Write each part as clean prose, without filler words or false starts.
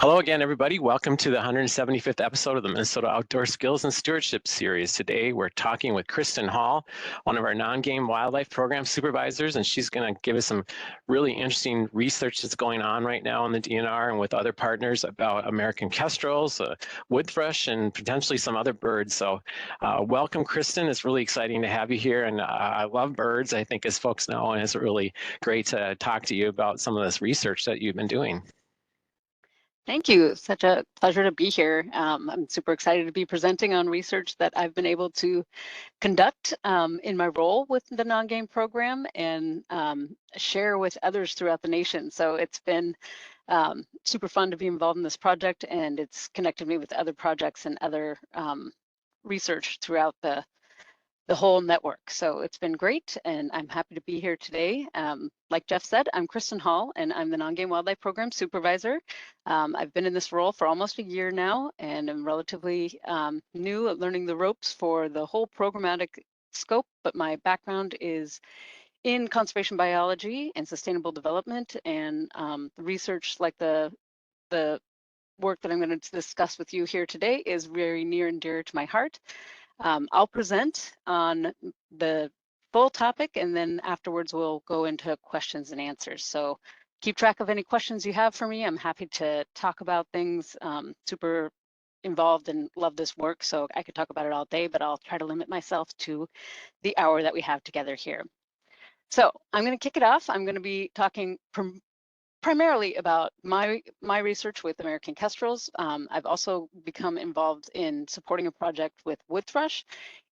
Hello again, everybody. Welcome to the 175th episode of the Minnesota Outdoor Skills and Stewardship Series. Today, we're talking with Kristin Hall, one of our non-game wildlife program supervisors, and she's going to give us some really interesting research that's going on right now in the DNR and with other partners about American kestrels, wood thrush, and potentially some other birds. So welcome, Kristin. It's really exciting to have you here, and I love birds, I think, as folks know, and it's really great to talk to you about some of this research that you've been doing. Thank you. Such a pleasure to be here. I'm super excited to be presenting on research that I've been able to conduct in my role with the non-game program and share with others throughout the nation. So it's been super fun to be involved in this project, and it's connected me with other projects and other research throughout the whole network. So it's been great, and I'm happy to be here today. Like Jeff said, I'm Kristin Hall, and I'm the Non-Game Wildlife Program Supervisor. I've been in this role for almost a year now, and I'm relatively new at learning the ropes for the whole programmatic scope, but my background is in conservation biology and sustainable development, and research like the work that I'm going to discuss with you here today is very near and dear to my heart. I'll present on the full topic, and then afterwards we'll go into questions and answers. So keep track of any questions you have for me. I'm happy to talk about things. Super involved and love this work, so I could talk about it all day, but I'll try to limit myself to the hour that we have together here. So I'm going to kick it off. I'm going to be talking primarily about my research with American kestrels. I've also become involved in supporting a project with wood thrush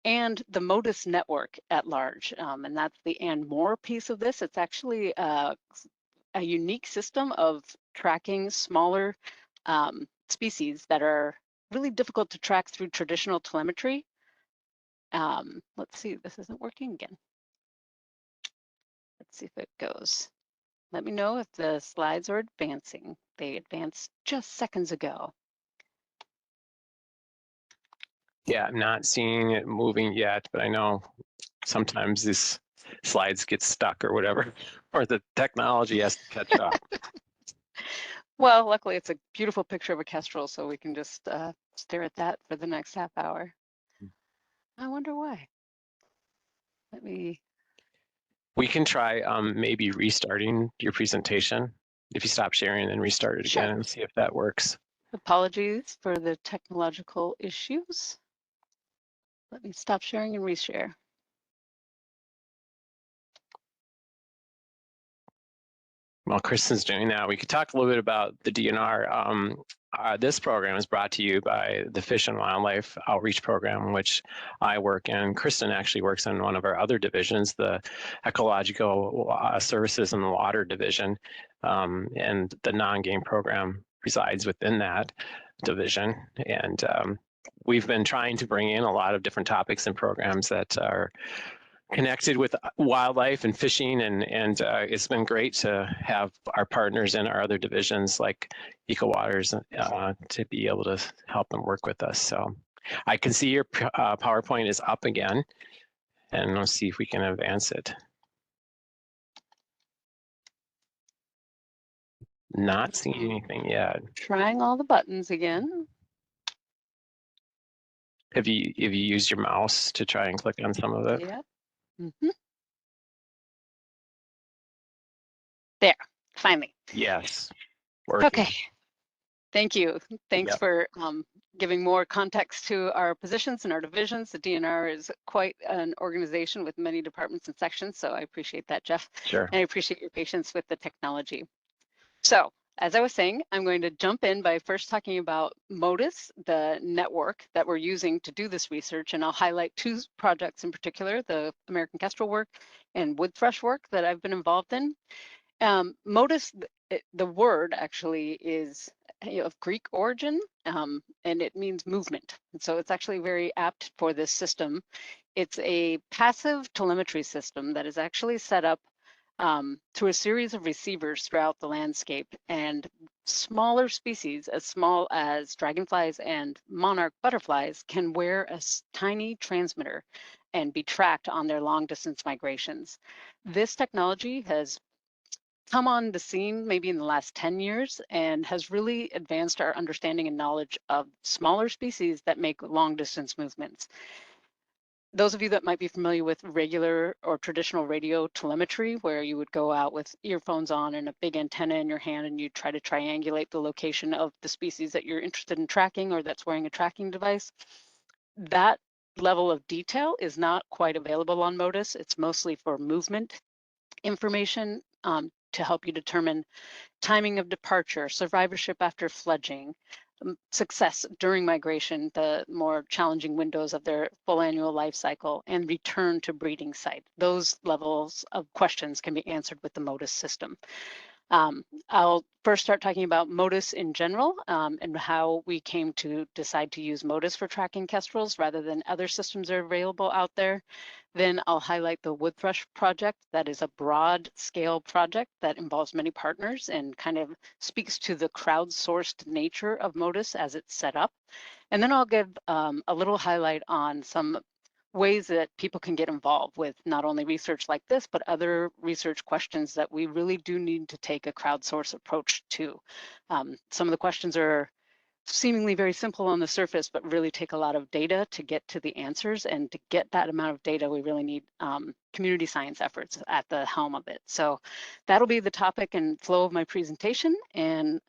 and the Motus Network at large, and that's the and more piece of this. It's actually a unique system of tracking smaller species that are really difficult to track through traditional telemetry. Let's see, this isn't working again. Let's see if it goes. Let me know if the slides are advancing. They advanced just seconds ago. Yeah, I'm not seeing it moving yet, but I know sometimes these slides get stuck or whatever, or the technology has to catch up. Well, luckily it's a beautiful picture of a kestrel, so we can just stare at that for the next half hour. I wonder why. We can try maybe restarting your presentation. If you stop sharing and restart it again and see if that works. Apologies for the technological issues. Let me stop sharing and reshare. While Kristin's doing that, we could talk a little bit about the DNR. This program is brought to you by the Fish and Wildlife Outreach Program, which I work in. Kristin actually works in one of our other divisions, the Ecological Services and the Water Division, and the non-game program resides within that division. And we've been trying to bring in a lot of different topics and programs that are connected with wildlife and fishing, and it's been great to have our partners in our other divisions like EcoWaters to be able to help them work with us. So I can see your PowerPoint is up again, and let's see if we can advance it. Not seeing anything yet. Trying all the buttons again. Have you used your mouse to try and click on some of it? Yep. There, finally. Yes. Working. Okay. Thank you. Thanks for giving more context to our positions and our divisions. The DNR is quite an organization with many departments and sections, so I appreciate that, Jeff. Sure. And I appreciate your patience with the technology. So, as I was saying, I'm going to jump in by first talking about Motus, the network that we're using to do this research, and I'll highlight two projects in particular, the American Kestrel work and wood thrush work that I've been involved in. Motus, the word actually is of Greek origin, and it means movement. And so it's actually very apt for this system. It's a passive telemetry system that is actually set up through a series of receivers throughout the landscape, and smaller species as small as dragonflies and monarch butterflies can wear a tiny transmitter and be tracked on their long distance migrations. This technology has come on the scene maybe in the last 10 years and has really advanced our understanding and knowledge of smaller species that make long distance movements. Those of you that might be familiar with regular or traditional radio telemetry, where you would go out with earphones on and a big antenna in your hand and you try to triangulate the location of the species that you're interested in tracking or that's wearing a tracking device, that level of detail is not quite available on Motus. It's mostly for movement information to help you determine timing of departure, survivorship after fledging, success during migration, the more challenging windows of their full annual life cycle, and return to breeding site. Those levels of questions can be answered with the Motus system. I'll first start talking about Motus in general and how we came to decide to use Motus for tracking kestrels rather than other systems that are available out there. Then I'll highlight the wood thrush project. That is a broad scale project that involves many partners and kind of speaks to the crowdsourced nature of Motus as it's set up. And then I'll give a little highlight on some ways that people can get involved with not only research like this, but other research questions that we really do need to take a crowdsource approach to. Some of the questions are seemingly very simple on the surface, but really take a lot of data to get to the answers. And to get that amount of data, we really need community science efforts at the helm of it. So that'll be the topic and flow of my presentation. And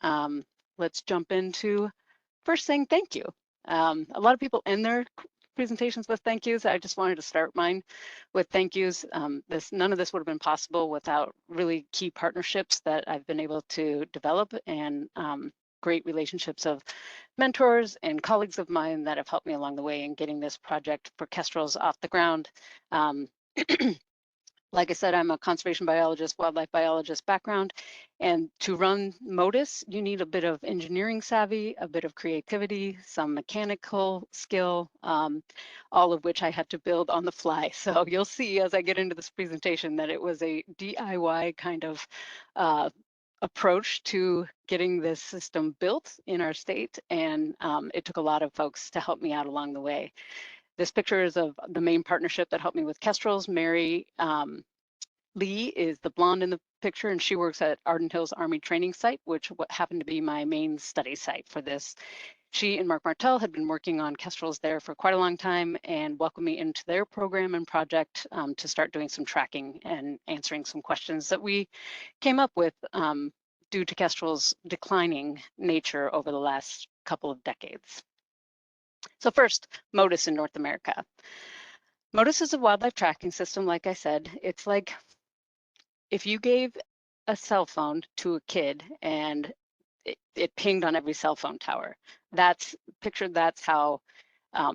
let's jump into first saying thank you. A lot of people end their presentations with thank yous. I just wanted to start mine with thank yous. None of this would have been possible without really key partnerships that I've been able to develop and great relationships of mentors and colleagues of mine that have helped me along the way in getting this project for kestrels off the ground. Like I said, I'm a conservation biologist, wildlife biologist background, and to run Motus, you need a bit of engineering savvy, a bit of creativity, some mechanical skill, all of which I had to build on the fly. So you'll see as I get into this presentation that it was a DIY kind of approach to getting this system built in our state, and it took a lot of folks to help me out along the way. This picture is of the main partnership that helped me with kestrels. Mary Lee is the blonde in the picture, and she works at Arden Hills Army Training Site, which happened to be my main study site for this. She and Mark Martell had been working on kestrels there for quite a long time and welcomed me into their program and project to start doing some tracking and answering some questions that we came up with due to kestrels' declining nature over the last couple of decades. So first, Motus in North America. Motus is a wildlife tracking system, like I said. It's like if you gave a cell phone to a kid and it pinged on every cell phone tower. That's how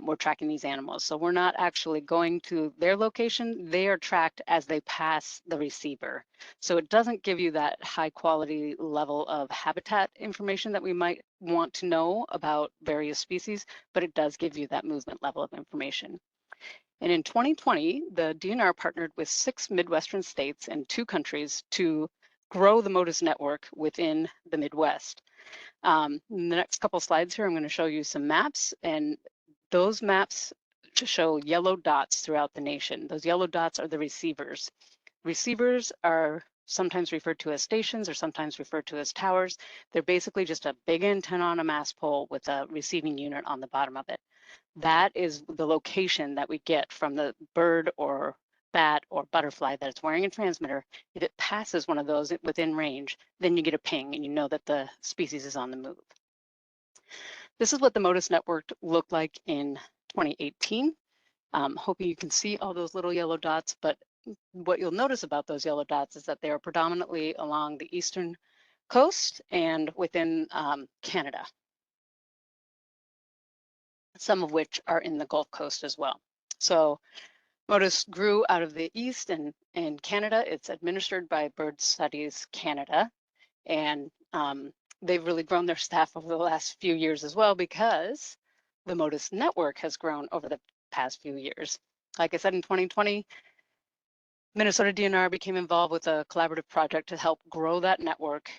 we're tracking these animals. So we're not actually going to their location. They are tracked as they pass the receiver. So it doesn't give you that high quality level of habitat information that we might want to know about various species, but it does give you that movement level of information. And in 2020, the DNR partnered with 6 Midwestern states and 2 countries to grow the Motus network within the Midwest. In the next couple slides here, I'm going to show you some maps, and those maps show yellow dots throughout the nation. Those yellow dots are the receivers. Receivers are sometimes referred to as stations or sometimes referred to as towers. They're basically just a big antenna on a mast pole with a receiving unit on the bottom of it. That is the location that we get from the bird or bat or butterfly that it's wearing a transmitter. If it passes one of those within range, then you get a ping and you know that the species is on the move. This is what the Motus network looked like in 2018. Hoping you can see all those little yellow dots, but what you'll notice about those yellow dots is that they are predominantly along the eastern coast and within Canada, some of which are in the Gulf Coast as well. So Motus grew out of the east and Canada. It's administered by Bird Studies Canada, and they've really grown their staff over the last few years as well because the Motus network has grown over the past few years. Like I said, in 2020, Minnesota DNR became involved with a collaborative project to help grow that network,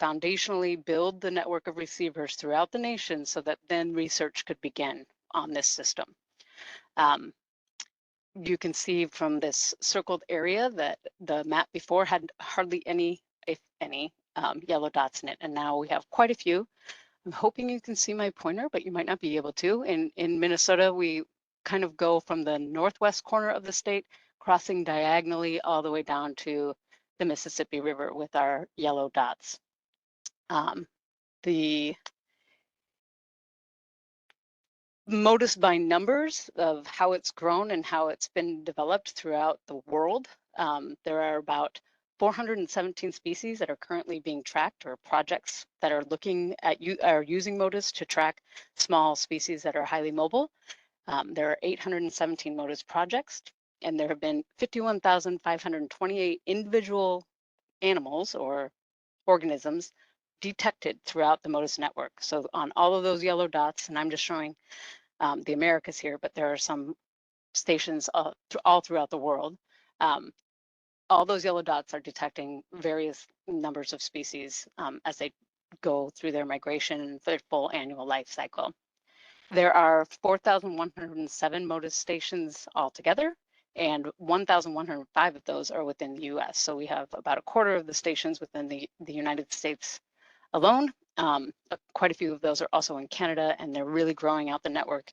foundationally build the network of receivers throughout the nation so that then research could begin on this system. You can see from this circled area that the map before had hardly any if any, yellow dots in it. And now we have quite a few. I'm hoping you can see my pointer, but you might not be able to. In Minnesota, we kind of go from the northwest corner of the state, crossing diagonally all the way down to the Mississippi River with our yellow dots. The Motus by numbers of how it's grown and how it's been developed throughout the world. There are about 417 species that are currently being tracked, or projects that are looking at are using Motus to track small species that are highly mobile. There are 817 Motus projects, and there have been 51,528 individual animals or organisms detected throughout the Motus network. So on all of those yellow dots, and I'm just showing the Americas here, but there are some stations all throughout the world. All those yellow dots are detecting various numbers of species as they go through their migration and their full annual life cycle. There are 4,107 Motus stations altogether, and 1,105 of those are within the US. So we have about a quarter of the stations within the United States alone. Quite a few of those are also in Canada, and they're really growing out the network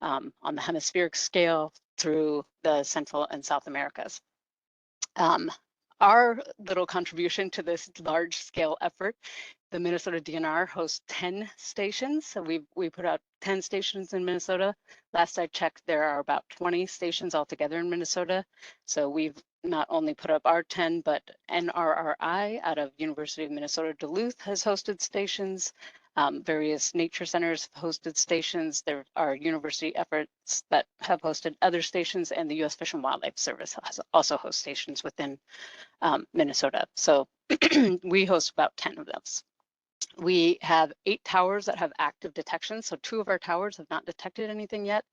on the hemispheric scale through the Central and South Americas. Our little contribution to this large scale effort, the Minnesota DNR hosts 10 stations. So we put out 10 stations in Minnesota. Last I checked, there are about 20 stations altogether in Minnesota. So we've not only put up our 10, but NRRI out of University of Minnesota Duluth has hosted stations. Various nature centers have hosted stations. There are university efforts that have hosted other stations, and the U.S. Fish and Wildlife Service has also host stations within Minnesota. So we host about 10 of those. We have 8 towers that have active detection. So 2 of our towers have not detected anything yet.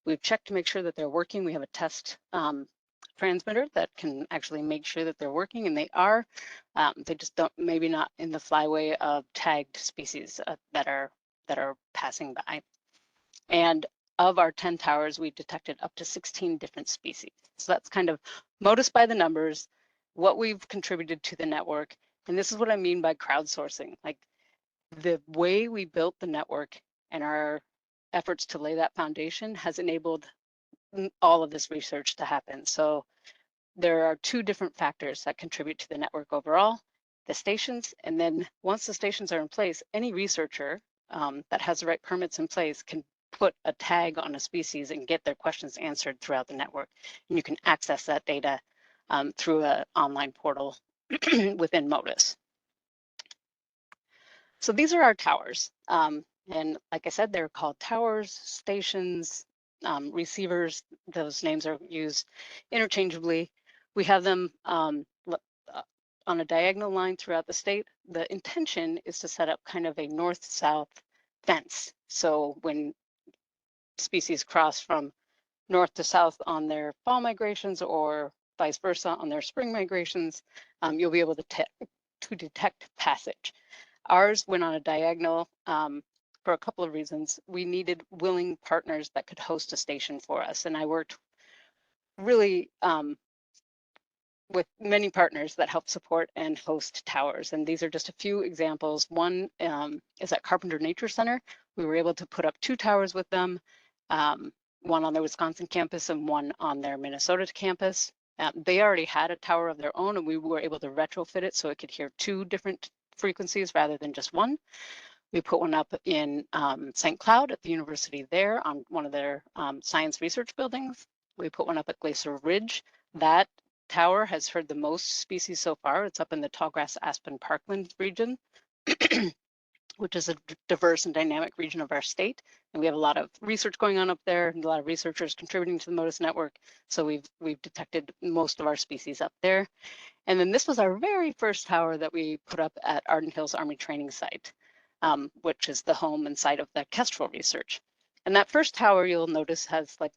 We've checked to make sure that they're working. We have a test transmitter that can actually make sure that they're working, and they are. They just don't, maybe not in the flyway of tagged species that are passing by. And of our 10 towers, we detected up to 16 different species. So that's kind of Motus by the numbers, what we've contributed to the network. And this is what I mean by crowdsourcing. Like, the way we built the network and our efforts to lay that foundation has enabled all of this research to happen. So there are 2 different factors that contribute to the network overall: the stations, and then once the stations are in place, any researcher that has the right permits in place can put a tag on a species and get their questions answered throughout the network. And you can access that data through an online portal within Motus. So these are our towers. And like I said, they're called towers, stations, receivers. Those names are used interchangeably. We have them on a diagonal line throughout the state. The intention is to set up kind of a north-south fence. So when species cross from north to south on their fall migrations, or vice versa on their spring migrations, you'll be able to detect passage. Ours went on a diagonal for a couple of reasons. We needed willing partners that could host a station for us, and I worked really with many partners that help support and host towers. And these are just a few examples. One is at Carpenter Nature Center. We were able to put up 2 towers with them, one on their Wisconsin campus and one on their Minnesota campus. They already had a tower of their own, and we were able to retrofit it so it could hear 2 different frequencies rather than just one. We put one up in St. Cloud at the university there on one of their science research buildings. We put one up at Glacier Ridge. That tower has heard the most species so far. It's up in the tallgrass aspen parkland region, which is a diverse and dynamic region of our state. And we have a lot of research going on up there, and a lot of researchers contributing to the Motus network. So we've detected most of our species up there. And then this was our very first tower that we put up at Arden Hills Army Training Site, which is the home and site of the Kestrel research. And that first tower, you'll notice, has like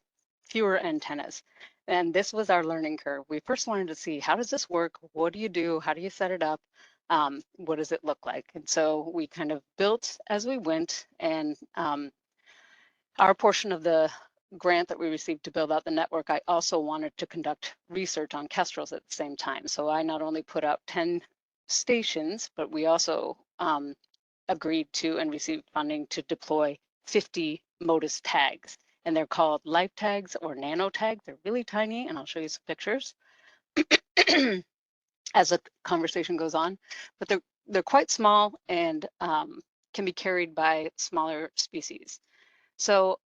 fewer antennas. And this was our learning curve. We first wanted to see, how does this work? What do you do? How do you set it up? What does it look like? And so we kind of built as we went, and our portion of the grant that we received to build out the network, I also wanted to conduct research on kestrels at the same time. So I not only put out 10 stations, but we also agreed to and received funding to deploy 50 Motus tags. And they're called life tags or nano tags. They're really tiny, and I'll show you some pictures as the conversation goes on. But they're quite small and can be carried by smaller species. So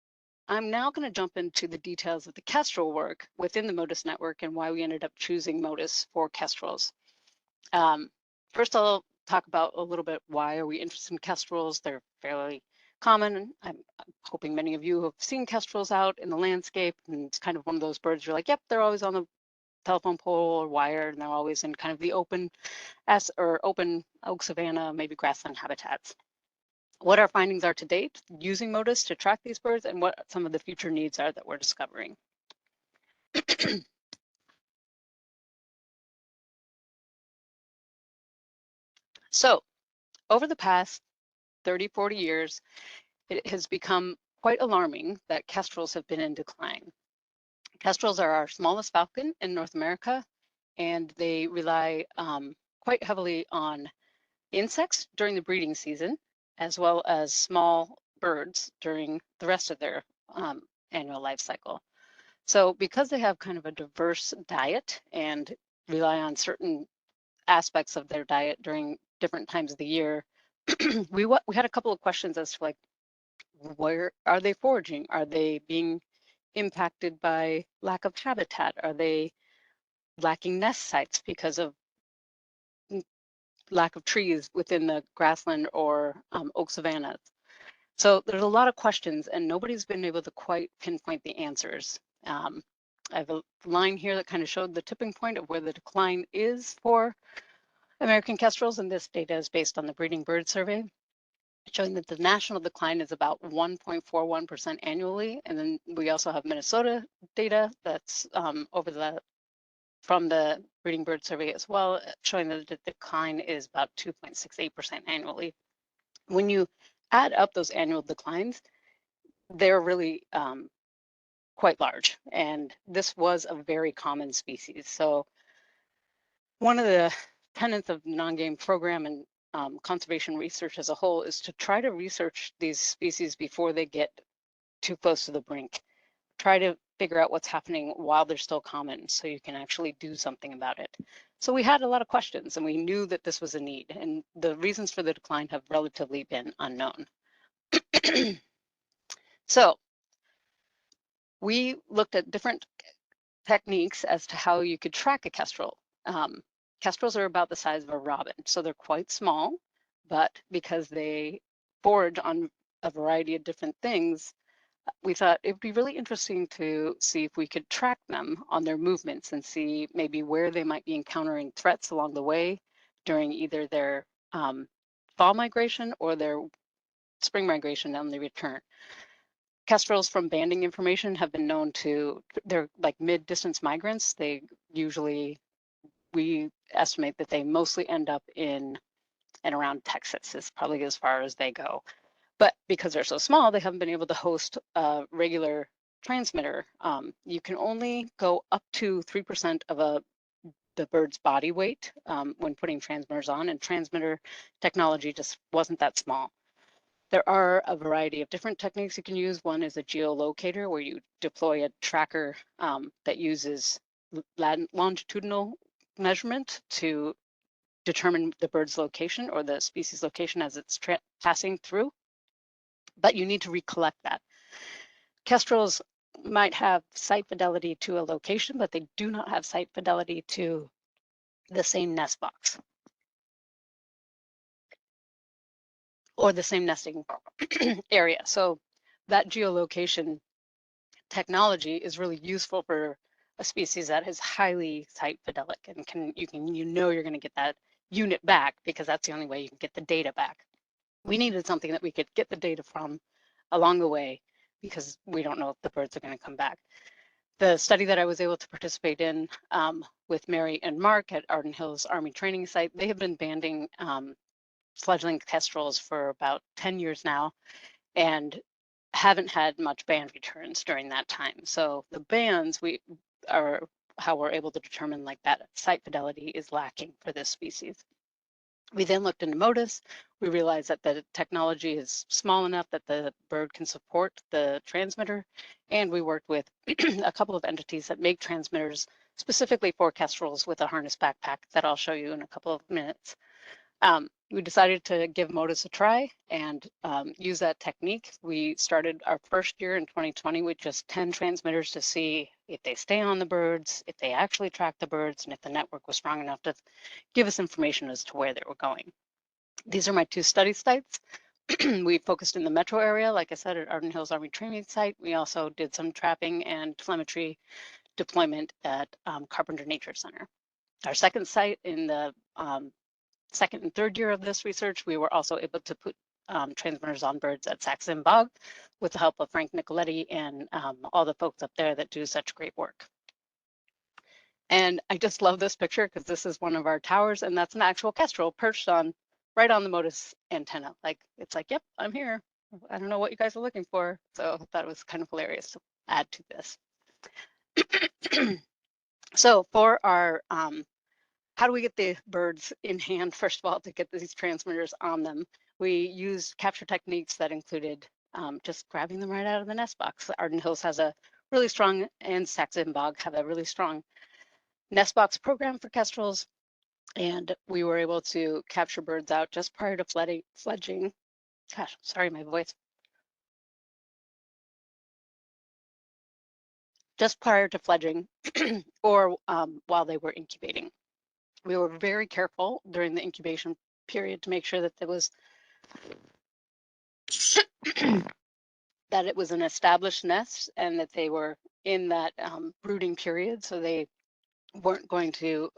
I'm now going to jump into the details of the kestrel work within the Motus network and why we ended up choosing Motus for kestrels. First, I'll talk about a little bit why are we interested in kestrels. They're fairly common. I'm hoping many of you have seen kestrels out in the landscape, and it's kind of one of those birds you're like, yep, they're always on the telephone pole or wire, and they're always in kind of the open oak savanna, maybe grassland habitats. What our findings are to date using Motus to track these birds, and what some of the future needs are that we're discovering. So over the past 30, 40 years, it has become quite alarming that kestrels have been in decline. Kestrels are our smallest falcon in North America, and they rely quite heavily on insects during the breeding season, as well as small birds during the rest of their annual life cycle. So because they have kind of a diverse diet and rely on certain aspects of their diet during different times of the year, we had a couple of questions as to like, where are they foraging? Are they being impacted by lack of habitat? Are they lacking nest sites because of lack of trees within the grassland or oak savannas? So there's a lot of questions, and nobody's been able to quite pinpoint the answers. I have a line here that kind of showed the tipping point of where the decline is for American kestrels, and this data is based on the Breeding Bird Survey, showing that the national decline is about 1.41% annually. And then we also have Minnesota data that's from the Breeding Bird Survey as well, showing that the decline is about 2.68% annually. When you add up those annual declines, they're really quite large. And this was a very common species. So one of the tenets of the Nongame program and conservation research as a whole is to try to research these species before they get too close to the brink. Try to figure out what's happening while they're still common so you can actually do something about it. So we had a lot of questions, and we knew that this was a need, and the reasons for the decline have relatively been unknown. So we looked at different techniques as to how you could track a kestrel. Kestrels are about the size of a robin, so they're quite small, but because they forage on a variety of different things, we thought it would be really interesting to see if we could track them on their movements and see maybe where they might be encountering threats along the way during either their fall migration or their spring migration on the return. Kestrels from banding information have been known to, they're like mid-distance migrants. They usually, we estimate that they mostly end up in and around Texas is probably as far as they go. But because they're so small, they haven't been able to host a regular transmitter. You can only go up to 3% of the bird's body weight when putting transmitters on, and transmitter technology just wasn't that small. There are a variety of different techniques you can use. One is a geolocator, where you deploy a tracker that uses longitudinal measurement to determine the bird's location or the species location as it's passing through. But you need to recollect that. Kestrels might have site fidelity to a location, but they do not have site fidelity to the same nest box or the same nesting area. So that geolocation technology is really useful for a species that is highly site fidelic and you know you're going to get that unit back because that's the only way you can get the data back. We needed something that we could get the data from along the way because we don't know if the birds are going to come back. The study that I was able to participate in with Mary and Mark at Arden Hills Army Training Site, they have been banding fledgling kestrels for about 10 years now and haven't had much band returns during that time. So the bands are how we're able to determine like that site fidelity is lacking for this species. We then looked into Motus. We realized that the technology is small enough that the bird can support the transmitter. And we worked with a couple of entities that make transmitters specifically for kestrels with a harness backpack that I'll show you in a couple of minutes. We decided to give Motus a try and use that technique. We started our first year in 2020 with just 10 transmitters to see if they stay on the birds, if they actually track the birds, and if the network was strong enough to give us information as to where they were going. These are my 2 study sites. We focused in the metro area, like I said, at Arden Hills Army Training Site. We also did some trapping and telemetry deployment at Carpenter Nature Center. Our second site in the second and third year of this research, we were also able to put transmitters on birds at Saxon Bog with the help of Frank Nicoletti and all the folks up there that do such great work. And I just love this picture because this is one of our towers, and that's an actual kestrel perched on right on the Motus antenna. Like, it's like, yep, I'm here. I don't know what you guys are looking for. So I thought it was kind of hilarious to add to this. So for our how do we get the birds in hand, first of all, to get these transmitters on them? We used capture techniques that included just grabbing them right out of the nest box. Arden Hills has a really strong, and Saxon Bog have a really strong nest box program for kestrels. And we were able to capture birds out just prior to fledging. Gosh, sorry, my voice. Just prior to fledging or while they were incubating. We were very careful during the incubation period to make sure that there was that it was an established nest and that they were in that brooding period, so they weren't going to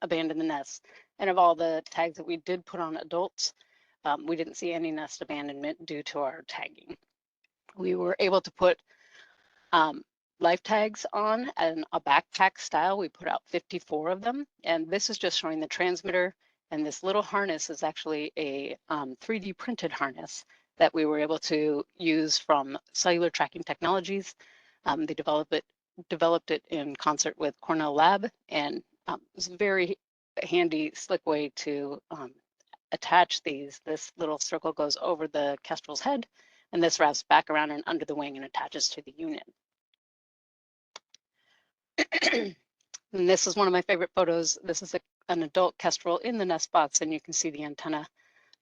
abandon the nest. And of all the tags that we did put on adults, we didn't see any nest abandonment due to our tagging. We were able to put life tags on and a backpack style. We put out 54 of them, and this is just showing the transmitter, and this little harness is actually a 3D printed harness that we were able to use from Cellular Tracking Technologies. They developed it in concert with Cornell Lab, and it's a very handy, slick way to attach these. This little circle goes over the kestrel's head, and this wraps back around and under the wing and attaches to the unit. And this is one of my favorite photos. This is an adult kestrel in the nest box, and you can see the antenna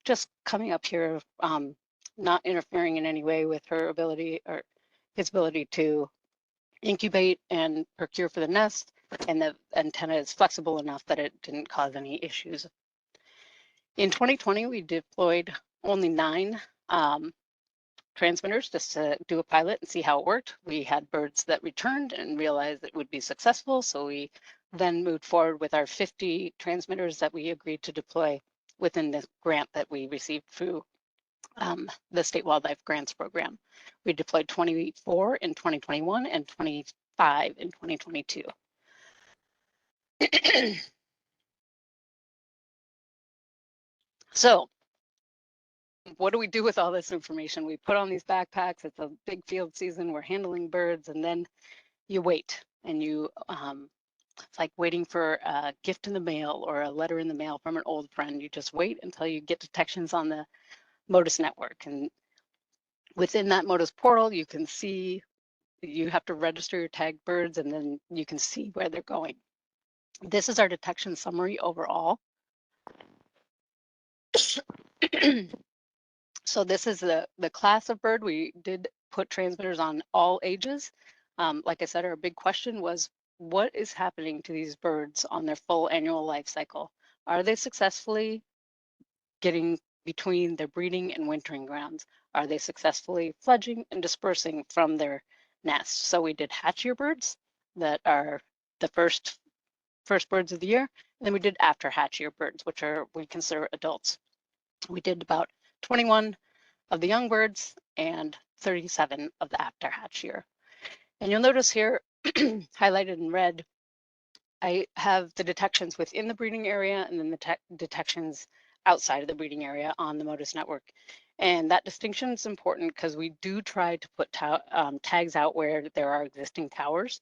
just coming up here, not interfering in any way with her ability or his ability to incubate and procure for the nest. And the antenna is flexible enough that it didn't cause any issues. In 2020, we deployed only 9 transmitters just to do a pilot and see how it worked. We had birds that returned and realized it would be successful. So we then moved forward with our 50 transmitters that we agreed to deploy within the grant that we received through the State Wildlife Grants Program. We deployed 24 in 2021 and 25 in 2022. So what do we do with all this information? We put on these backpacks. It's a big field season. We're handling birds, and then you wait, and you it's like waiting for a gift in the mail or a letter in the mail from an old friend. You just wait until you get detections on the Motus Network, and within that Motus portal, you can see you have to register your tagged birds, and then you can see where they're going. This is our detection summary overall. So this is the class of bird. We did put transmitters on all ages. Like I said, our big question was, what is happening to these birds on their full annual life cycle? Are they successfully getting between their breeding and wintering grounds? Are they successfully fledging and dispersing from their nests? So we did hatchier birds that are the first birds of the year. And then we did after hatchier birds, which are we consider adults. We did about 21 of the young birds and 37 of the after hatch year. And you'll notice here, highlighted in red, I have the detections within the breeding area and then the detections outside of the breeding area on the Motus Network. And that distinction is important because we do try to put tags out where there are existing towers.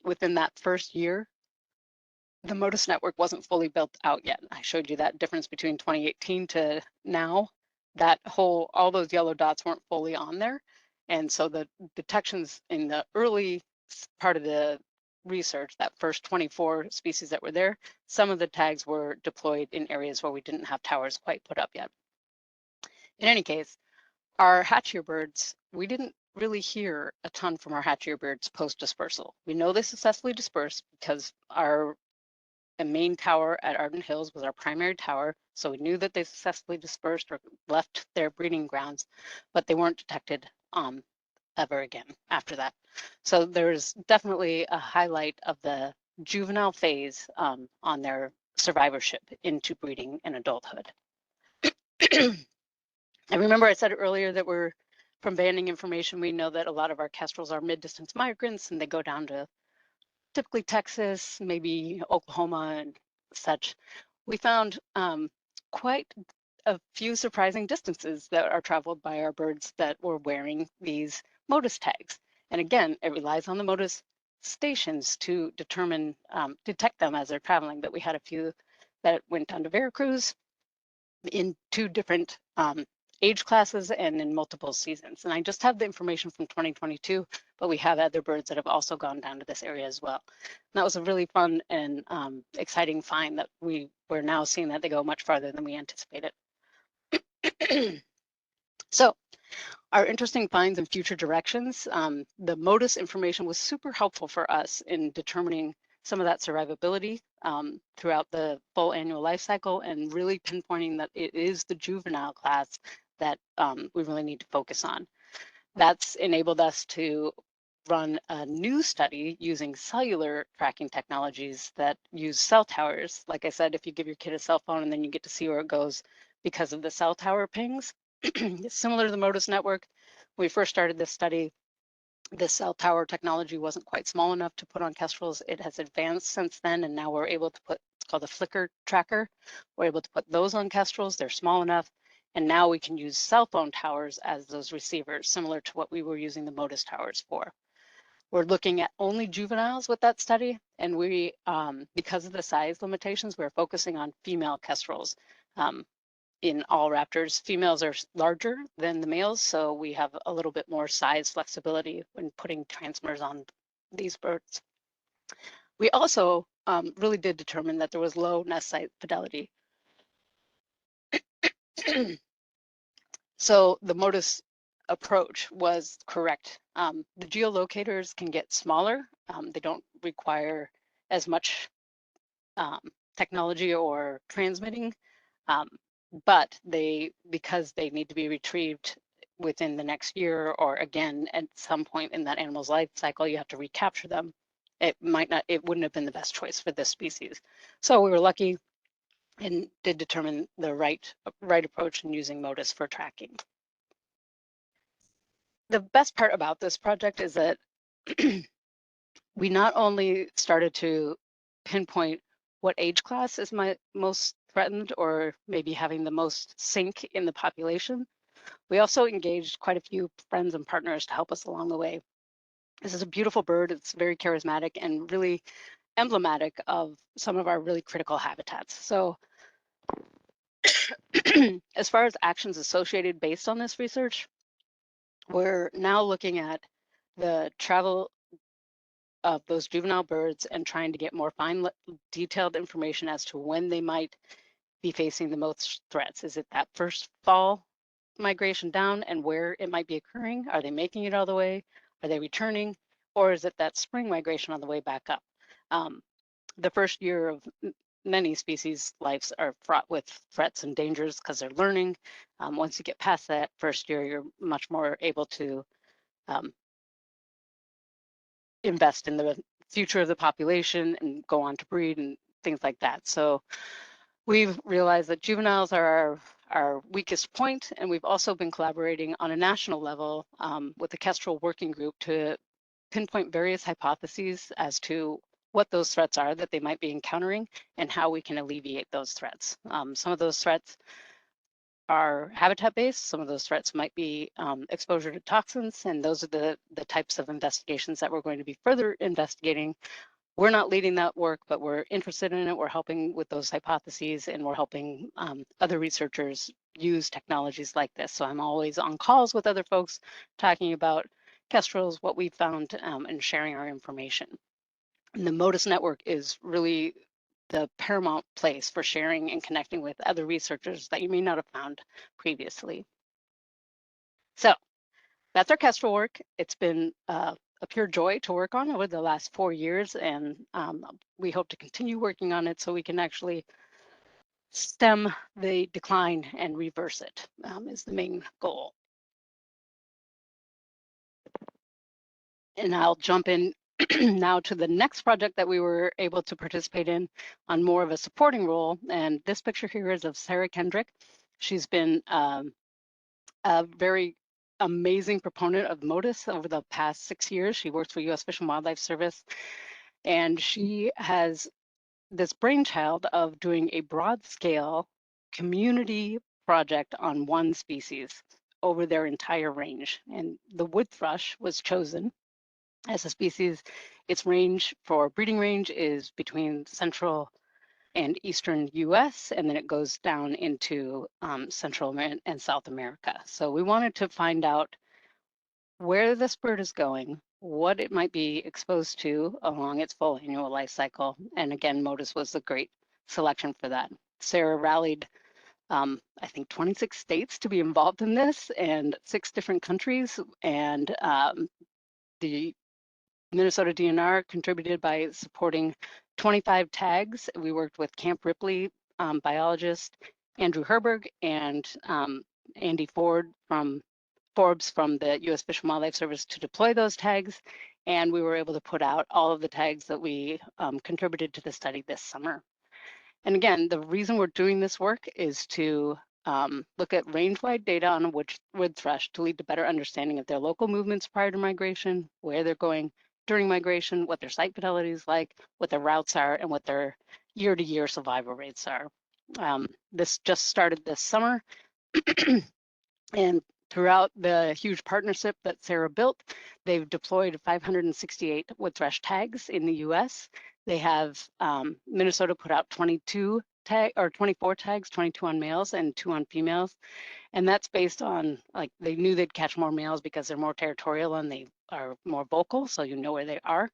Within that first year, the Motus network wasn't fully built out yet. I showed you that difference between 2018 to now. That all those yellow dots weren't fully on there. And so the detections in the early part of the research, that first 24 species that were there, some of the tags were deployed in areas where we didn't have towers quite put up yet. In any case, our hatchier birds, we didn't really hear a ton from our hatchier birds post-dispersal. We know they successfully dispersed because our main tower at Ardent Hills was our primary tower, so we knew that they successfully dispersed or left their breeding grounds, but they weren't detected ever again after that. So there's definitely a highlight of the juvenile phase on their survivorship into breeding and adulthood. I remember I said earlier that from banding information, we know that a lot of our kestrels are mid-distance migrants and they go down to typically Texas, maybe Oklahoma and such. We found quite a few surprising distances that are traveled by our birds that were wearing these Motus tags. And again, it relies on the Motus stations to detect them as they're traveling. But we had a few that went down to Veracruz in 2 different age classes and in multiple seasons. And I just have the information from 2022, but we have other birds that have also gone down to this area as well. And that was a really fun and exciting find that we're now seeing that they go much farther than we anticipated. So our interesting finds and future directions, the Motus information was super helpful for us in determining some of that survivability throughout the full annual life cycle and really pinpointing that it is the juvenile class that we really need to focus on. That's enabled us to run a new study using cellular tracking technologies that use cell towers. Like I said, if you give your kid a cell phone and then you get to see where it goes because of the cell tower pings, it's similar to the Motus network. When we first started this study, the cell tower technology wasn't quite small enough to put on kestrels. It has advanced since then, and now we're able to put, it's called a flicker tracker. We're able to put those on kestrels. They're small enough. And now we can use cell phone towers as those receivers, similar to what we were using the Motus towers for. We're looking at only juveniles with that study. And we, because of the size limitations, we're focusing on female kestrels. In all raptors, females are larger than the males, so we have a little bit more size flexibility when putting transmitters on these birds. We also really did determine that there was low nest site fidelity. So the Motus approach was correct. The geolocators can get smaller. They don't require as much technology or transmitting. But because they need to be retrieved within the next year or again at some point in that animal's life cycle, you have to recapture them. It wouldn't have been the best choice for this species. So we were lucky and did determine the right approach in using Motus for tracking. The best part about this project is that we not only started to pinpoint what age class is most threatened or maybe having the most sink in the population, we also engaged quite a few friends and partners to help us along the way. This is a beautiful bird. It's very charismatic and really emblematic of some of our really critical habitats. So as far as actions associated based on this research, we're now looking at the travel of those juvenile birds and trying to get more fine detailed information as to when they might be facing the most threats. Is it that first fall migration down and where it might be occurring? Are they making it all the way? Are they returning? Or is it that spring migration on the way back up? The first year of many species' lives are fraught with threats and dangers because they're learning. Once you get past that first year, you're much more able to invest in the future of the population and go on to breed and things like that. So we've realized that juveniles are our weakest point, and we've also been collaborating on a national level with the Kestrel Working Group to pinpoint various hypotheses as to what those threats are that they might be encountering and how we can alleviate those threats. Some of those threats are habitat-based. Some of those threats might be exposure to toxins, and those are the types of investigations that we're going to be further investigating we're not leading that work, but we're interested in it. We're helping with those hypotheses, and we're helping other researchers use technologies like this. So I'm always on calls with other folks talking about kestrels, what we found, and sharing our information. And the Motus Network is really the paramount place for sharing and connecting with other researchers that you may not have found previously. So that's our kestrel work. It's been a pure joy to work on over the last 4 years, and we hope to continue working on it so we can actually stem the decline and reverse it, is the main goal. And I'll jump in now to the next project that we were able to participate in on more of a supporting role. And this picture here is of Sarah Kendrick. She's been a very amazing proponent of Motus over the past 6 years. She works for U.S. Fish and Wildlife Service, and she has this brainchild of doing a broad scale community project on one species over their entire range. And the wood thrush was chosen as a species. Its range for breeding range is between central and eastern US, and then it goes down into Central and South America. So we wanted to find out where this bird is going, what it might be exposed to along its full annual life cycle. And again, Motus was a great selection for that. Sarah rallied, I think, 26 states to be involved in this, and 6 different countries. And the Minnesota DNR contributed by supporting 25 tags. We worked with Camp Ripley biologist Andrew Herberg and Andy Forbes from the U.S. Fish and Wildlife Service to deploy those tags. And we were able to put out all of the tags that we contributed to the study this summer. And again, the reason we're doing this work is to look at range-wide data on a wood thrush to lead to better understanding of their local movements prior to migration, where they're going during migration, what their site fidelity is like, what their routes are, and what their year-to-year survival rates are. This just started this summer, and throughout the huge partnership that Sarah built, they've deployed 568 wood thrush tags in the US. They have Minnesota put out 24 tags, 22 on males and 2 on females. And that's based on, like, they knew they'd catch more males because they're more territorial and they are more vocal, so you know where they are.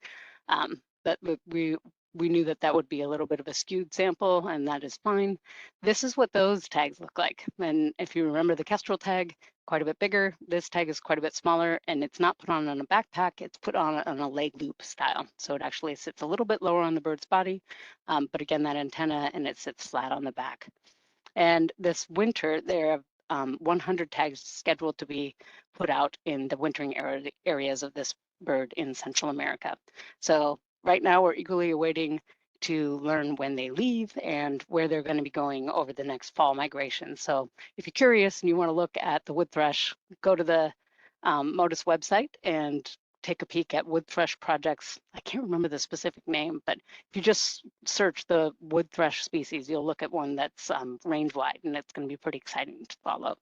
But we knew that that would be a little bit of a skewed sample, and that is fine. This is what those tags look like. And if you remember the kestrel tag, quite a bit bigger. This tag is quite a bit smaller, and it's not put on a backpack, it's put on a leg loop style. So it actually sits a little bit lower on the bird's body, but again, that antenna, and it sits flat on the back. And this winter, there are 100 tags scheduled to be put out in the wintering areas of this bird in Central America. So right now, we're eagerly awaiting to learn when they leave and where they're going to be going over the next fall migration. So if you're curious and you want to look at the wood thrush, go to the Motus website and take a peek at wood thrush projects. I can't remember the specific name, but if you just search the wood thrush species, you'll look at one that's range wide, and it's going to be pretty exciting to follow.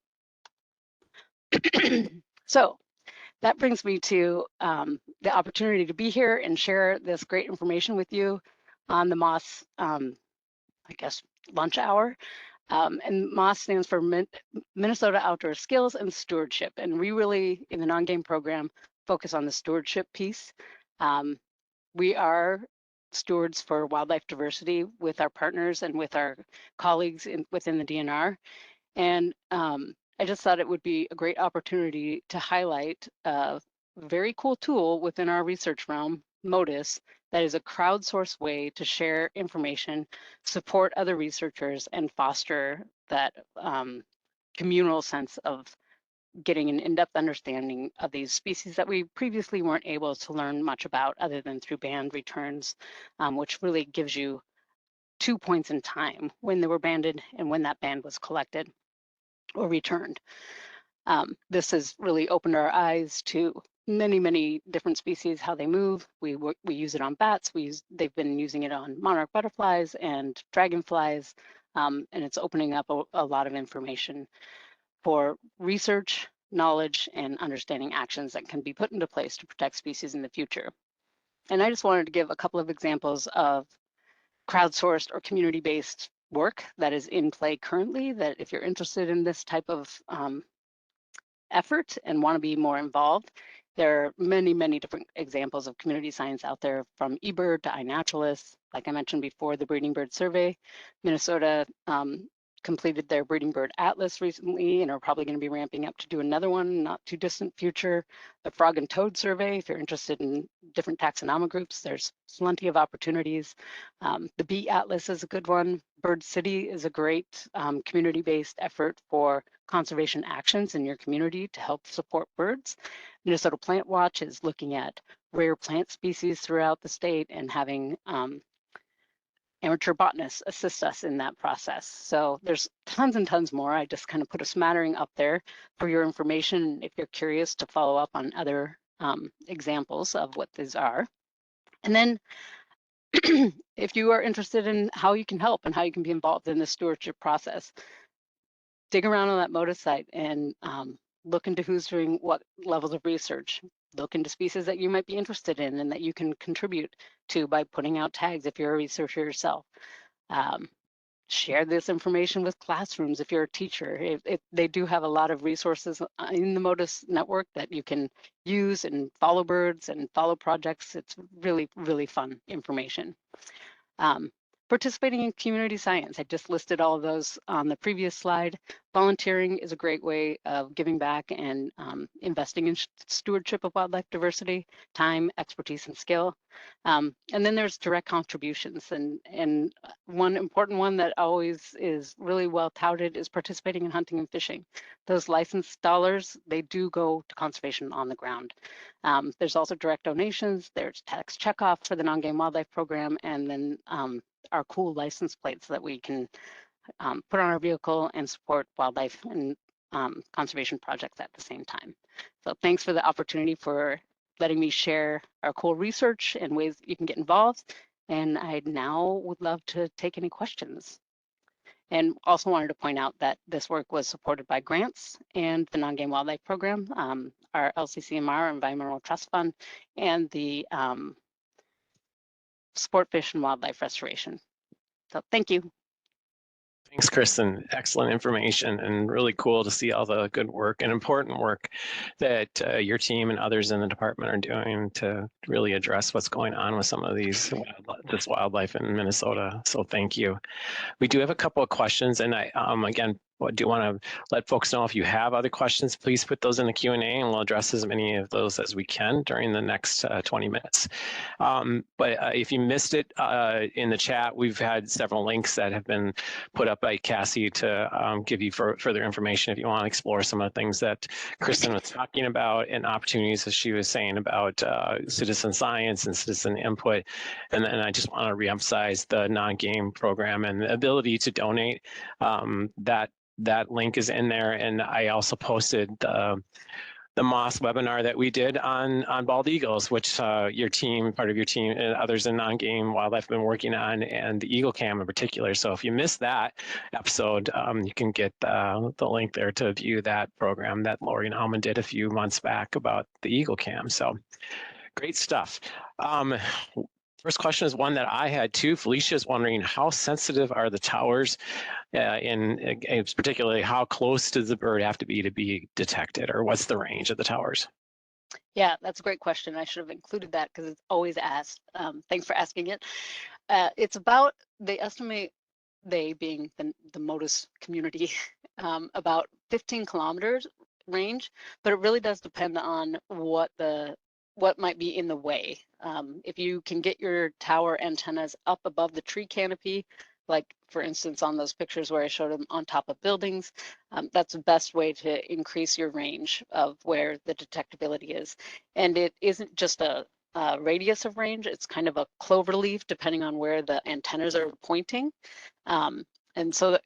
So that brings me to the opportunity to be here and share this great information with you on the MOS, I guess, lunch hour. And MOS stands for Minnesota Outdoor Skills and Stewardship. And we really, in the Nongame program, focus on the stewardship piece. We are stewards for wildlife diversity with our partners and with our colleagues within the DNR. And I just thought it would be a great opportunity to highlight a very cool tool within our research realm, Motus, that is a crowdsourced way to share information, support other researchers, and foster that communal sense of getting an in-depth understanding of these species that we previously weren't able to learn much about other than through band returns, which really gives you 2 points in time, when they were banded and when that band was collected or returned. This has really opened our eyes to many different species, how they move. We use it on bats. They've been using it on monarch butterflies and dragonflies, and it's opening up a lot of information for research, knowledge, and understanding actions that can be put into place to protect species in the future. And I just wanted to give a couple of examples of crowdsourced or community-based work that is in play currently, that if you're interested in this type of effort and want to be more involved, there are many, many different examples of community science out there, from eBird to iNaturalist. Like I mentioned before, the Breeding Bird Survey. Minnesota completed their Breeding Bird Atlas recently and are probably going to be ramping up to do another one not too distant future. The Frog and Toad Survey, if you're interested in different taxonomic groups, there's plenty of opportunities. The Bee Atlas is a good one. Bird City is a great community-based effort for conservation actions in your community to help support birds. Minnesota Plant Watch is looking at rare plant species throughout the state and having amateur botanists assist us in that process. So there's tons and tons more. I just kind of put a smattering up there for your information if you're curious to follow up on other examples of what these are. And then if you are interested in how you can help and how you can be involved in the stewardship process, dig around on that Motus site and look into who's doing what levels of research. Look into species that you might be interested in and that you can contribute to by putting out tags if you're a researcher yourself. Share this information with classrooms if you're a teacher. They do have a lot of resources in the Motus network that you can use and follow birds and follow projects. It's really, really fun information. Participating in community science. I just listed all of those on the previous slide. Volunteering is a great way of giving back and investing in stewardship of wildlife diversity, time, expertise, and skill. And then there's direct contributions. And one important one that always is really well touted is participating in hunting and fishing. Those licensed dollars, they do go to conservation on the ground. There's also direct donations. There's tax checkoff for the Nongame Wildlife Program, and then our cool license plates that we can put on our vehicle and support wildlife and conservation projects at the same time. So thanks for the opportunity for letting me share our cool research and ways that you can get involved. And I now would love to take any questions. And also wanted to point out that this work was supported by grants and the Nongame Wildlife Program, our LCCMR Environmental Trust Fund, and the Sport Fish and Wildlife Restoration. So thank you. Thanks, Kristin. Excellent information and really cool to see all the good work and important work that your team and others in the department are doing to really address what's going on with some of this wildlife in Minnesota. So thank you. We do have a couple of questions, and I again do want to let folks know if you have other questions, please put those in the Q&A and we'll address as many of those as we can during the next 20 minutes. But if you missed it in the chat, we've had several links that have been put up by Cassie to give you further information if you want to explore some of the things that Kristin was talking about and opportunities, as she was saying, about citizen science and citizen input. And then I just want to reemphasize the Nongame program and the ability to donate. That link is in there, and I also posted the MOS webinar that we did on bald eagles, which your team, part of your team, and others in Nongame Wildlife have been working on, and the Eagle Cam in particular. So if you missed that episode, you can get the link there to view that program that Lori Nauman did a few months back about the Eagle Cam. So great stuff. First question is one that I had too. Felicia is wondering, how sensitive are the towers, and particularly how close does the bird have to be detected, or what's the range of the towers? Yeah, that's a great question. I should have included that because it's always asked. Thanks for asking it. It's about, they estimate, they being the Motus community, about 15 kilometers range, but it really does depend on what might be in the way. If you can get your tower antennas up above the tree canopy, like for instance on those pictures where I showed them on top of buildings, that's the best way to increase your range of where the detectability is. And it isn't just a radius of range, it's kind of a clover leaf depending on where the antennas are pointing. And so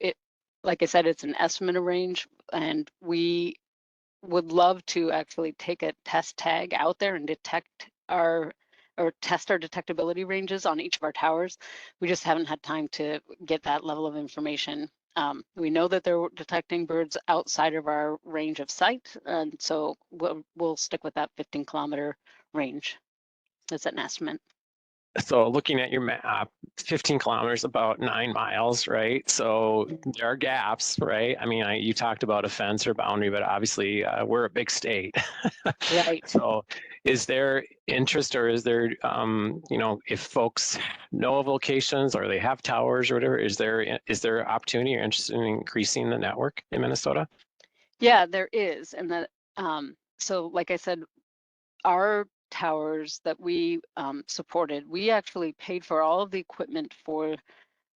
like I said, it's an estimate of range, and we would love to actually take a test tag out there and test our detectability ranges on each of our towers. We just haven't had time to get that level of information. We know that they're detecting birds outside of our range of sight, and so we'll stick with that 15 kilometer range. That's an estimate. So looking at your map, 15 kilometers, about 9 miles, right? So there are gaps, right? I mean, you talked about a fence or boundary, but obviously we're a big state. Right. So is there interest, or is there, if folks know of locations or they have towers or whatever, is there opportunity or interest in increasing the network in Minnesota? Yeah, there is. And that, so like I said, our towers that we supported, we actually paid for all of the equipment for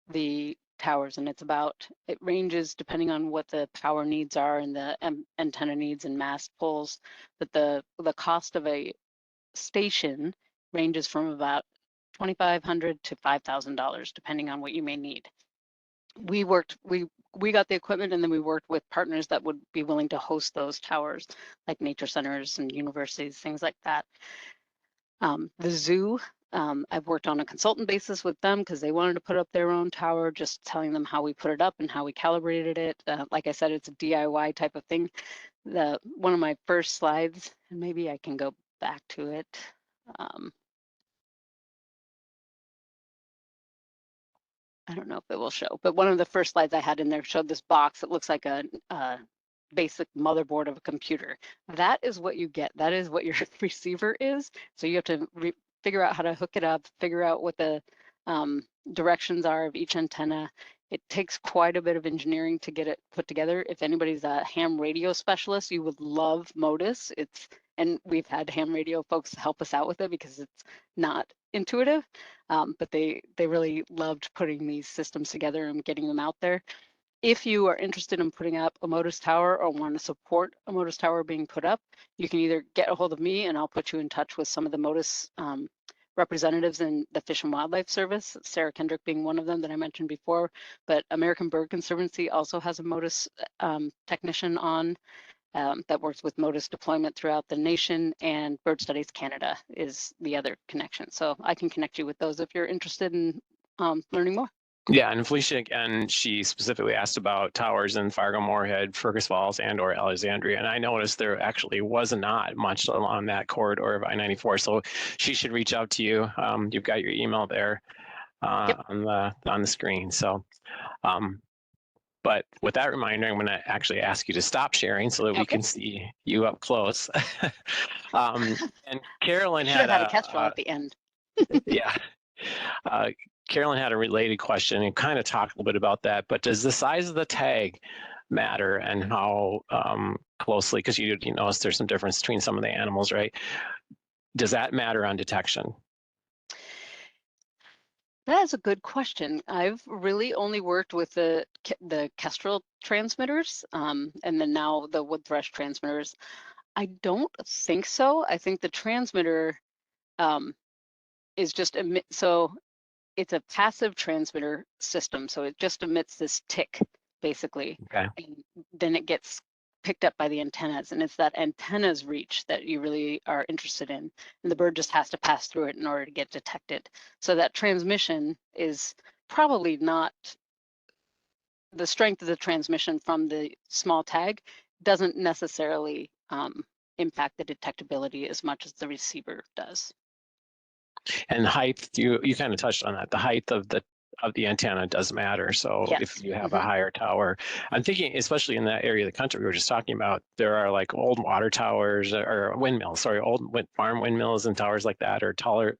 the towers, and it ranges depending on what the power needs are and the antenna needs and mast pulls, but the cost of a station ranges from about $2,500 to $5,000 depending on what you may need. We got the equipment, and then we worked with partners that would be willing to host those towers, like nature centers and universities, things like that. The zoo, I've worked on a consultant basis with them because they wanted to put up their own tower, just telling them how we put it up and how we calibrated it. Like I said, it's a DIY type of thing. One of my first slides, and maybe I can go back to it. I don't know if it will show, but one of the first slides I had in there showed this box that looks like a basic motherboard of a computer. That is what you get. That is what your receiver is. So you have to figure out how to hook it up, figure out what the directions are of each antenna. It takes quite a bit of engineering to get it put together. If anybody's a ham radio specialist, you would love Motus. And we've had ham radio folks help us out with it because it's not intuitive, but they really loved putting these systems together and getting them out there. If you are interested in putting up a Motus tower or want to support a Motus tower being put up, you can either get a hold of me and I'll put you in touch with some of the Motus representatives in the Fish and Wildlife Service, Sarah Kendrick being one of them that I mentioned before, but American Bird Conservancy also has a Motus technician on that works with Motus deployment throughout the nation, and Bird Studies Canada is the other connection. So I can connect you with those if you're interested in learning more. Yeah, and Felicia, and she specifically asked about towers in Fargo, Moorhead, Fergus Falls, and or Alexandria. And I noticed there actually was not much along that corridor of I-94. So she should reach out to you. You've got your email there Yep. on the screen. So, but with that reminder, I'm going to actually ask you to stop sharing so that we can see you up close. And Carolyn should have had a kestrel a at the end. yeah. Carolyn had a related question and kind of talked a little bit about that, but does the size of the tag matter and how closely, because you notice there's some difference between some of the animals, right? Does that matter on detection? That is a good question. I've really only worked with the kestrel transmitters and then now the wood thrush transmitters. I don't think so. I think the transmitter is just so it's a passive transmitter system. So it just emits this tick basically. Okay. And then it gets picked up by the antennas, and it's that antenna's reach that you really are interested in, and the bird just has to pass through it in order to get detected. So that transmission is probably not the strength of the transmission from the small tag doesn't necessarily impact the detectability as much as the receiver does. And height, you kind of touched on that. The height of the antenna does matter. So yes. If you have a higher tower, I'm thinking, especially in that area of the country we were just talking about, there are like old water towers or windmills, old farm windmills and towers like that, or taller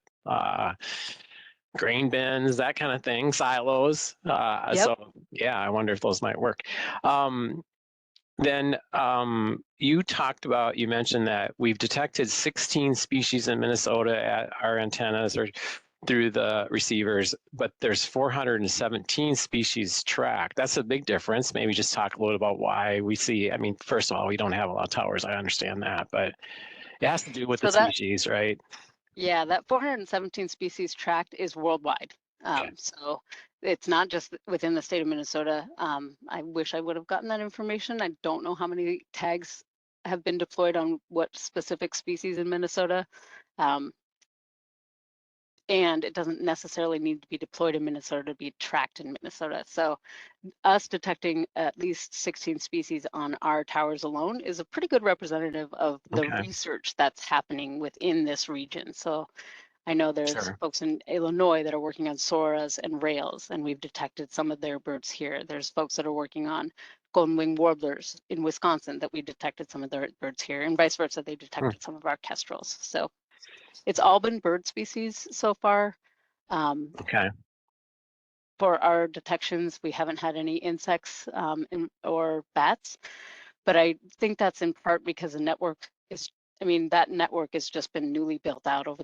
grain bins, that kind of thing, silos. Yep. So yeah, I wonder if those might work. Then you mentioned that we've detected 16 species in Minnesota at our antennas or through the receivers, but there's 417 species tracked. That's a big difference. Maybe just talk a little about why we see, I mean, first of all, we don't have a lot of towers. I understand that, but it has to do with the species, right? Yeah, that 417 species tracked is worldwide. Okay. So it's not just within the state of Minnesota. I wish I would have gotten that information. I don't know how many tags have been deployed on what specific species in Minnesota. And it doesn't necessarily need to be deployed in Minnesota to be tracked in Minnesota. So us detecting at least 16 species on our towers alone is a pretty good representative of the research that's happening within this region. So I know there's Sure. folks in Illinois that are working on soras and rails, and we've detected some of their birds here. There's folks that are working on golden winged warblers in Wisconsin that we detected some of their birds here, and vice versa, they Hmm. detected some of our kestrels. So it's all been bird species so far. Okay. For our detections, we haven't had any insects or bats, but I think that's in part because the network is, I mean, that network has just been newly built out over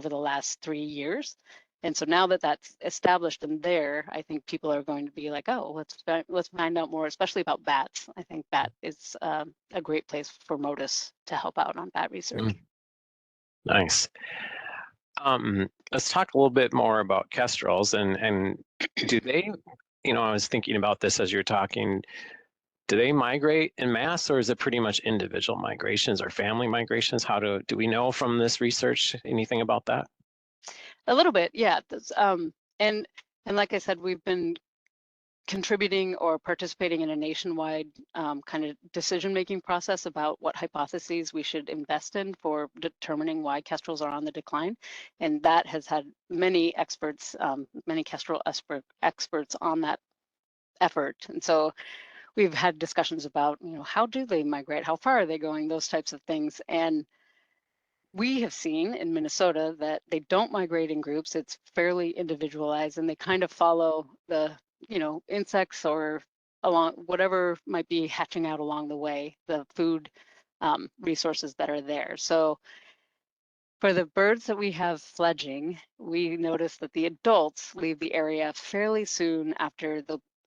the last 3 years. And so now that that's established and there, I think people are going to be like, oh, let's find out more, especially about bats. I think bat is a great place for Motus to help out on bat research. Mm, nice. Let's talk a little bit more about kestrels and do they, I was thinking about this as you're talking. Do they migrate in mass, or is it pretty much individual migrations or family migrations? Do we know from this research anything about that? A little bit, yeah. And like I said, we've been contributing or participating in a nationwide kind of decision-making process about what hypotheses we should invest in for determining why kestrels are on the decline. And that has had many experts, many kestrel experts on that effort. And so we've had discussions about, how do they migrate? How far are they going? Those types of things. And we have seen in Minnesota that they don't migrate in groups. It's fairly individualized, and they kind of follow the, insects or along whatever might be hatching out along the way, the food resources that are there. So for the birds that we have fledging, we notice that the adults leave the area fairly soon after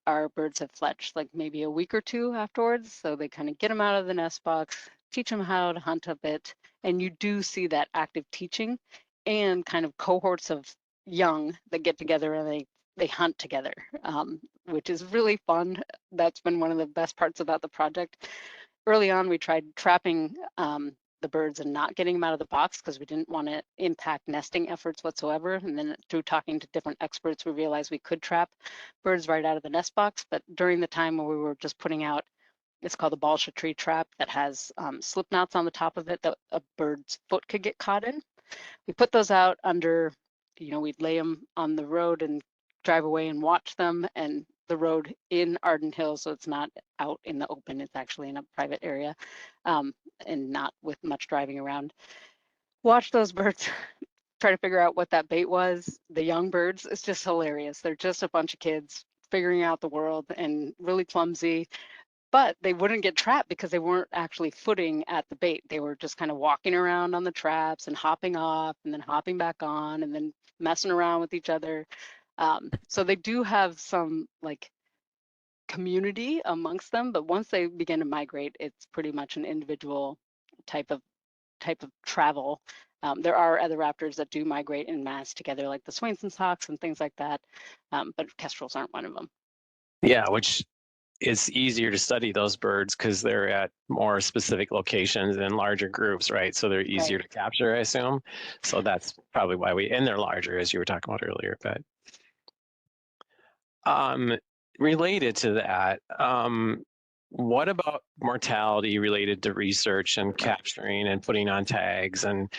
our birds have fledged, like maybe a week or two afterwards. So they kind of get them out of the nest box, teach them how to hunt a bit, and you do see that active teaching and kind of cohorts of young that get together and they hunt together, which is really fun. That's been one of the best parts about the project. Early on, we tried trapping the birds and not getting them out of the box because we didn't want to impact nesting efforts whatsoever. And then through talking to different experts, we realized we could trap birds right out of the nest box. But during the time when we were just putting out, it's called the balsha tree trap that has slip knots on the top of it that a bird's foot could get caught in. We put those out under, we'd lay them on the road and drive away and watch them, and the road in Arden Hills, so it's not out in the open, it's actually in a private area, and not with much driving around. Watch those birds, try to figure out what that bait was. The young birds, it's just hilarious. They're just a bunch of kids figuring out the world and really clumsy, but they wouldn't get trapped because they weren't actually footing at the bait. They were just kind of walking around on the traps and hopping off and then hopping back on and then messing around with each other. So they do have some like community amongst them, but once they begin to migrate, it's pretty much an individual type of travel. There are other raptors that do migrate in mass together, like the Swainson's hawks and things like that, but kestrels aren't one of them. Yeah, which it's easier to study those birds because they're at more specific locations and larger groups, right? So they're easier Right. to capture, I assume. So that's probably why and they're larger, as you were talking about earlier. But um, related to that, what about mortality related to research and capturing and putting on tags? And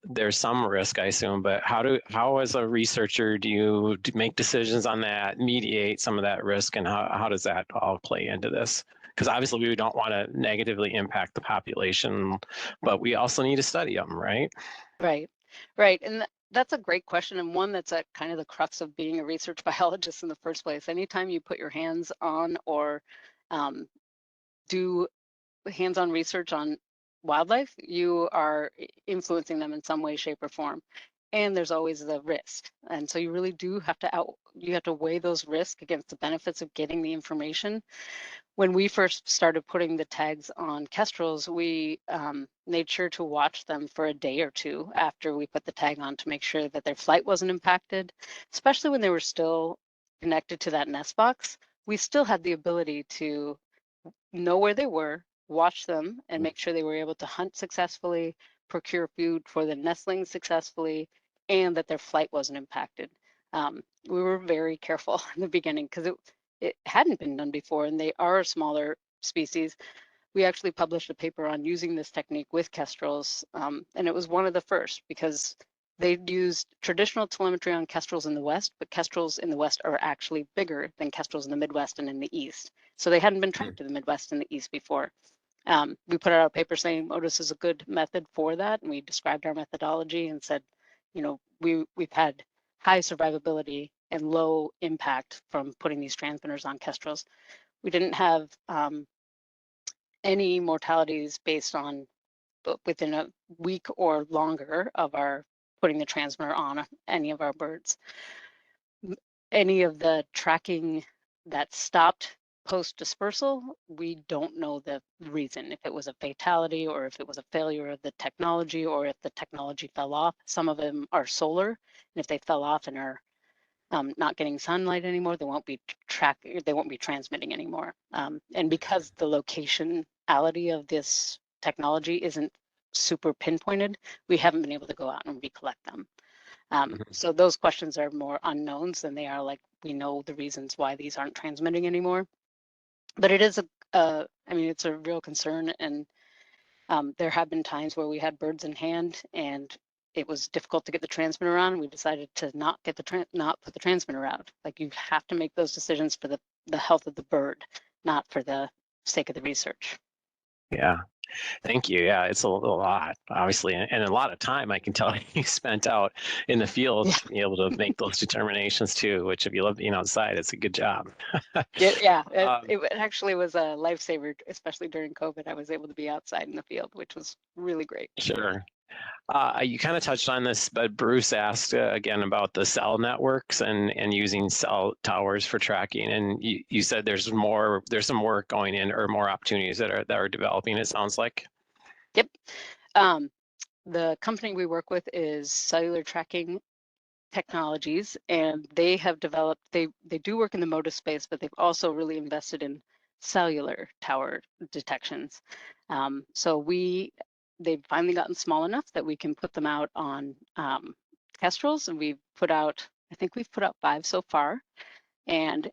there's some risk, I assume, but how as a researcher do you make decisions on that, mediate some of that risk, and how does that all play into this? Because obviously we don't want to negatively impact the population, but we also need to study them, right? Right, right. And that's a great question, and one that's at kind of the crux of being a research biologist in the first place. Anytime you put your hands on or do hands-on research on wildlife, you are influencing them in some way, shape, or form. And there's always the risk. And so you really do have to weigh those risks against the benefits of getting the information. When we first started putting the tags on kestrels, we made sure to watch them for a day or two after we put the tag on to make sure that their flight wasn't impacted, especially when they were still connected to that nest box. We still had the ability to know where they were, watch them, and make sure they were able to hunt successfully, procure food for the nestlings successfully, and that their flight wasn't impacted. We were very careful in the beginning because it hadn't been done before, and they are a smaller species. We actually published a paper on using this technique with kestrels, and it was one of the first because they used traditional telemetry on kestrels in the West, but kestrels in the West are actually bigger than kestrels in the Midwest and in the East. So they hadn't been tracked in the Midwest and the East before. We put out a paper saying Motus is a good method for that, and we described our methodology and said, you know, we've had high survivability and low impact from putting these transmitters on kestrels. We didn't have any mortalities based on within a week or longer of our putting the transmitter on any of our birds. Any of the tracking that stopped post dispersal, we don't know the reason, if it was a fatality or if it was a failure of the technology or if the technology fell off. Some of them are solar, and if they fell off and are not getting sunlight anymore, they won't be transmitting anymore. And because the locationality of this technology isn't super pinpointed, we haven't been able to go out and recollect them. So those questions are more unknowns than they are like, we know the reasons why these aren't transmitting anymore. But it is I mean, it's a real concern, and there have been times where we had birds in hand and it was difficult to get the transmitter on. We decided to not put the transmitter out. Like, you have to make those decisions for the health of the bird, not for the sake of the research. Yeah. Thank you. Yeah, it's a lot, obviously, and a lot of time I can tell you spent out in the field to be able to make those determinations too, which if you love being outside, it's a good job. Yeah, it actually was a lifesaver, especially during COVID. I was able to be outside in the field, which was really great. Sure. You kind of touched on this, but Bruce asked again about the cell networks and using cell towers for tracking. And you said there's some work going in, or more opportunities that are developing, it sounds like. Yep. The company we work with is Cellular Tracking Technologies, and they have developed, they do work in the Motus space, but they've also really invested in cellular tower detections. So they've finally gotten small enough that we can put them out on kestrels, and I think we've put out 5 so far, and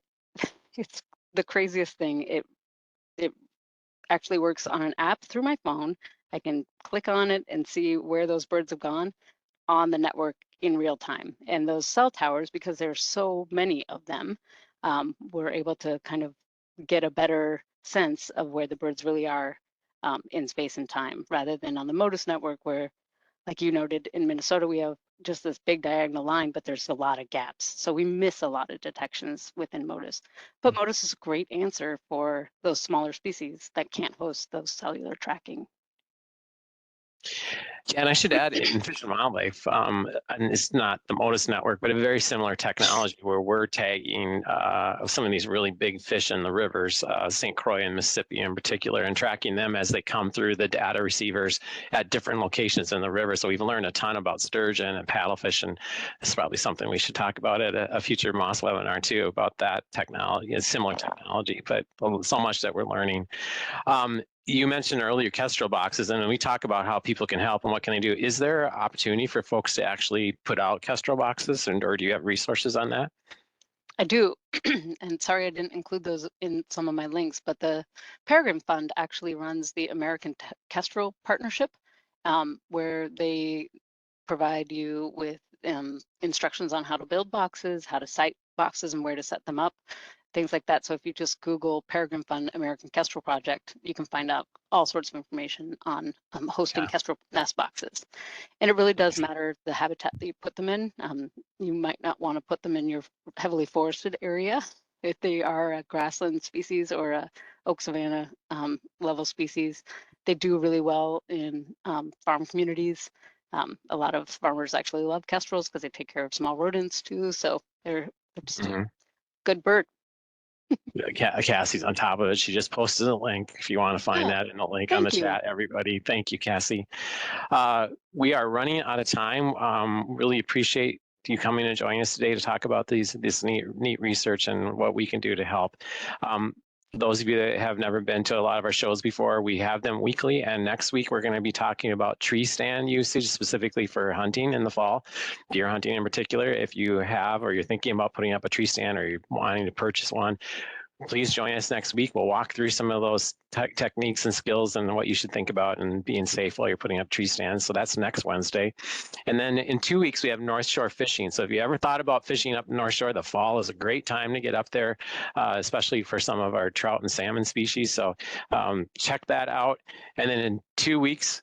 it's the craziest thing. It actually works on an app through my phone. I can click on it and see where those birds have gone on the network in real time. And those cell towers, because there's so many of them, we're able to kind of get a better sense of where the birds really are in space and time, rather than on the Motus network, where, like you noted, in Minnesota, we have just this big diagonal line, but there's a lot of gaps. So we miss a lot of detections within Motus. But Motus is a great answer for those smaller species that can't host those cellular tracking. Yeah, and I should add, in Fish and Wildlife, and it's not the Motus Network, but a very similar technology where we're tagging some of these really big fish in the rivers, St. Croix and Mississippi in particular, and tracking them as they come through the data receivers at different locations in the river. So we've learned a ton about sturgeon and paddlefish, and it's probably something we should talk about at a future Moss webinar too, about that technology, a similar technology, but so much that we're learning. You mentioned earlier kestrel boxes, and when we talk about how people can help and what can they do, is there an opportunity for folks to actually put out kestrel boxes, or do you have resources on that? I do, and sorry I didn't include those in some of my links, but the Peregrine Fund actually runs the American Kestrel Partnership, where they provide you with instructions on how to build boxes, how to site boxes, and where to set them up, things like that. So if you just Google Peregrine Fund American Kestrel Project, you can find out all sorts of information on hosting kestrel nest boxes. And it really does matter the habitat that you put them in. You might not want to put them in your heavily forested area if they are a grassland species or a oak savanna level species. They do really well in farm communities. A lot of farmers actually love kestrels because they take care of small rodents too. So they're just a good bird. Cassie's on top of it. She just posted a link if you want to find that in the link on the chat, everybody. Thank you, Cassie. We are running out of time. Really appreciate you coming and joining us today to talk about this neat research and what we can do to help. Those of you that have never been to a lot of our shows before, we have them weekly, and next week we're going to be talking about tree stand usage specifically for hunting in the fall, deer hunting in particular. If you have, or you're thinking about putting up a tree stand or you're wanting to purchase one, please join us next week. We'll walk through some of those techniques and skills and what you should think about and being safe while you're putting up tree stands. So that's next Wednesday. And then in 2 weeks, we have North Shore fishing. So if you ever thought about fishing up North Shore, the fall is a great time to get up there, especially for some of our trout and salmon species. So check that out. And then in 2 weeks,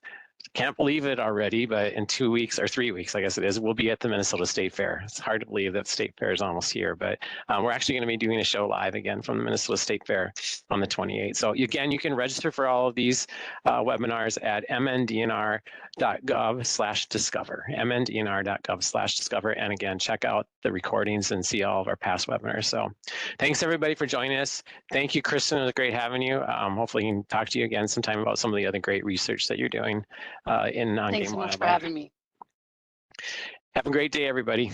can't believe it already, but in 2 weeks or 3 weeks, I guess it is, we'll be at the Minnesota State Fair. It's hard to believe that State Fair is almost here, but we're actually going to be doing a show live again from the Minnesota State Fair on the 28th. So again, you can register for all of these webinars at mndnr.gov/discover, mndnr.gov/discover. And again, check out the recordings and see all of our past webinars. So thanks everybody for joining us. Thank you, Kristin. It was great having you. Hopefully we can talk to you again sometime about some of the other great research that you're doing in non-game wildlife. Thanks so much for having me. Have a great day, everybody.